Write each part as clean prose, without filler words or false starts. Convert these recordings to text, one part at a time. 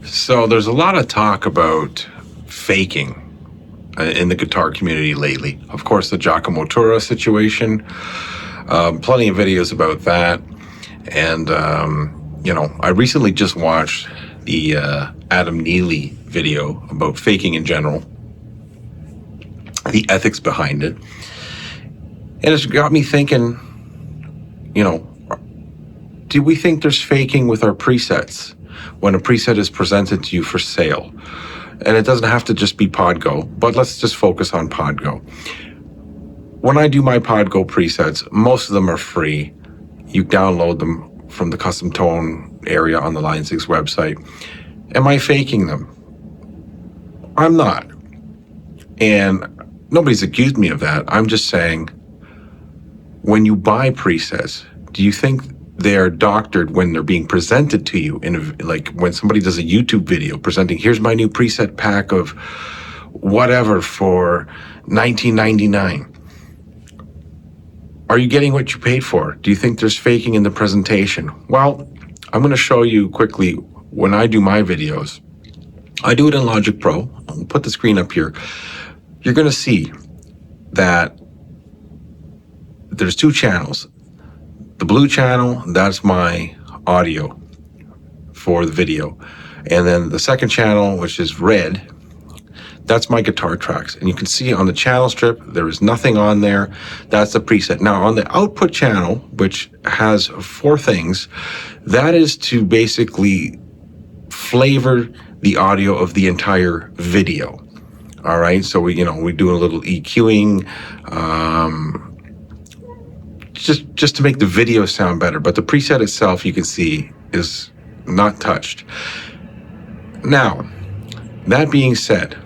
So there's a lot of talk about faking in the guitar community lately. Of course, the Giacomo Tura situation, plenty of videos about that. And, I recently just watched the Adam Neely video about faking in general, the ethics behind it. And it's got me thinking, do we think there's faking with our presets when a preset is presented to you for sale? And it doesn't have to just be Podgo, but let's just focus on Podgo. When I do my Podgo presets, most of them are free. You download them from the custom tone area on the Line 6 website. Am I faking them? I'm not. And nobody's accused me of that. I'm just saying, when you buy presets, do you think they're doctored when they're being presented to you like when somebody does a YouTube video presenting, here's my new preset pack of whatever for $19.99. Are you getting what you paid for? Do you think there's faking in the presentation? Well, I'm going to show you quickly when I do my videos. I do it in Logic Pro. I'll put the screen up here. You're going to see that there's two channels. The blue channel, that's my audio for the video. And then the second channel, which is red, that's my guitar tracks. And you can see on the channel strip, there is nothing on there. That's the preset. Now on the output channel, which has four things, that is to basically flavor the audio of the entire video. All right, so we do a little EQing, just to make the video sound better. But the preset itself, you can see, is not touched. Now, that being said,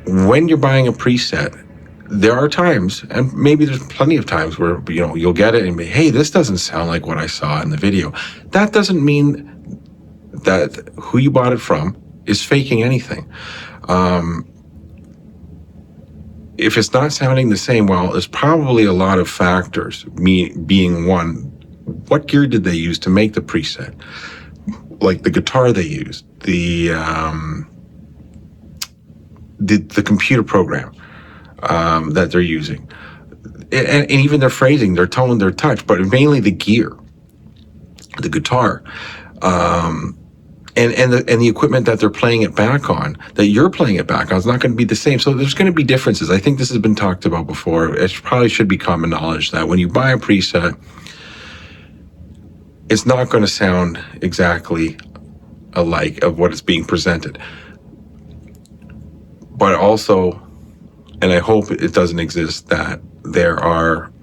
when you're buying a preset, there are times, and maybe there's plenty of times where, you'll get it and be, hey, this doesn't sound like what I saw in the video. That doesn't mean that who you bought it from is faking anything. If it's not sounding the same, well, there's probably a lot of factors, me being one. What gear did they use to make the preset? Like the guitar they used, the computer program that they're using, and even their phrasing, their tone, their touch, but mainly the gear, the guitar, and the equipment that they're playing it back on, that you're playing it back on, is not going to be the same. So there's going to be differences. I think this has been talked about before. It probably should be common knowledge that when you buy a preset, it's not going to sound exactly alike of what is being presented. But also, and I hope it doesn't exist, that there are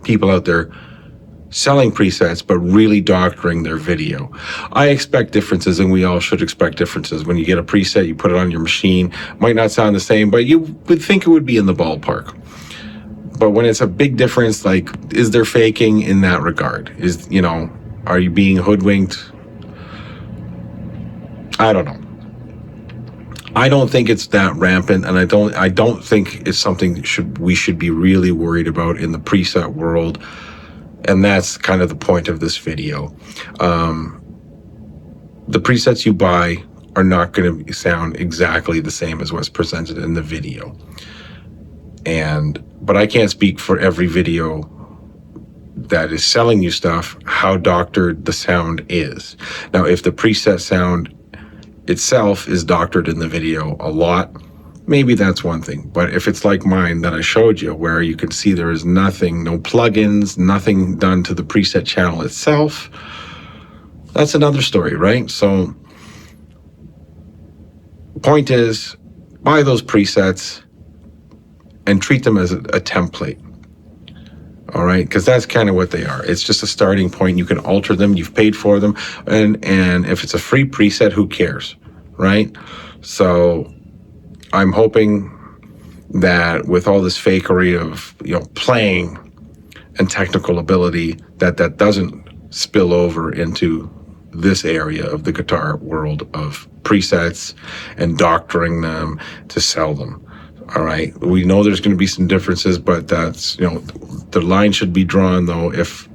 people out there selling presets, but really doctoring their video. I expect differences, and we all should expect differences. When you get a preset, you put it on your machine, might not sound the same, but you would think it would be in the ballpark. But when it's a big difference, like, is there faking in that regard? Are you being hoodwinked? I don't know. I don't think it's that rampant, and I don't think it's something we should be really worried about in the preset world. And that's kind of the point of this video. The presets you buy are not going to sound exactly the same as what's presented in the video. But I can't speak for every video that is selling you stuff, how doctored the sound is. Now, if the preset sound itself is doctored in the video a lot, maybe that's one thing. But if it's like mine that I showed you, where you can see there is nothing, no plugins, nothing done to the preset channel itself, that's another story, right? So point is, buy those presets and treat them as a template. All right, because that's kind of what they are. It's just a starting point. You can alter them. You've paid for them, and if it's a free preset, who cares, right? So I'm hoping that with all this fakery of playing and technical ability, that doesn't spill over into this area of the guitar world of presets and doctoring them to sell them. All right, we know there's going to be some differences, but that's, the line should be drawn, though, if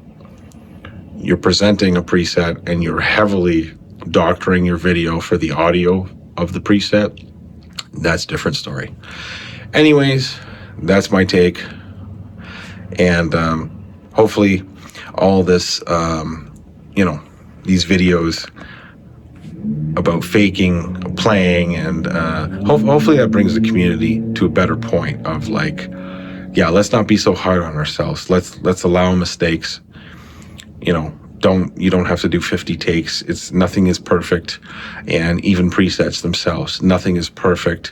you're presenting a preset and you're heavily doctoring your video for the audio of the preset, that's a different story. Anyways, that's my take. And hopefully all this, these videos about faking, playing, and hopefully that brings the community to a better point of like, yeah, let's not be so hard on ourselves. Let's allow mistakes. You don't have to do 50 takes. Nothing is perfect, and even presets themselves, nothing is perfect.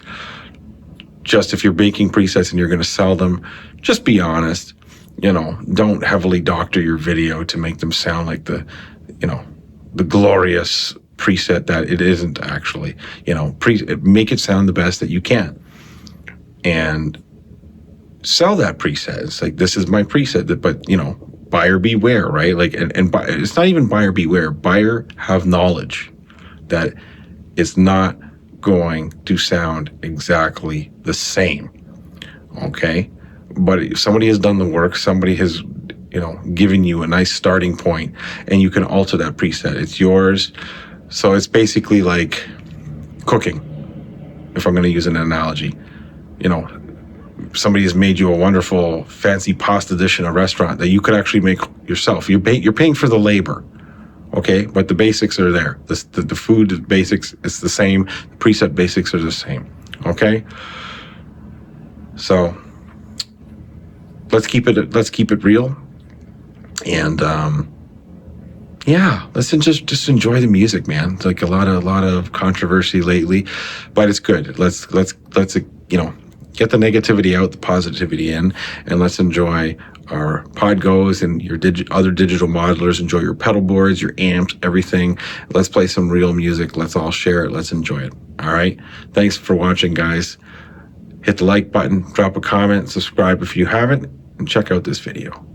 Just if you're making presets and you're going to sell them, just be honest. Don't heavily doctor your video to make them sound like the glorious preset that it isn't actually. Make it sound the best that you can, and sell that preset. It's like, this is my preset, but buyer beware, right? Like, and it's not even buyer beware. Buyer have knowledge that it's not going to sound exactly the same. Okay, but if somebody has done the work, somebody has given you a nice starting point, and you can alter that preset. It's yours. So it's basically like cooking, if I'm going to use an analogy. Somebody has made you a wonderful fancy pasta dish in a restaurant that you could actually make yourself. You're paying for the labor, okay? But the basics are there. The food basics is the same. The preset basics are the same, okay? So let's keep it real, and yeah, listen, just enjoy the music, man. It's like a lot of controversy lately, but it's good. Let's get the negativity out, the positivity in, and let's enjoy our Podgos and your other digital modelers. Enjoy your pedal boards, your amps, everything. Let's play some real music. Let's all share it. Let's enjoy it. All right. Thanks for watching, guys. Hit the like button, drop a comment, subscribe if you haven't, and check out this video.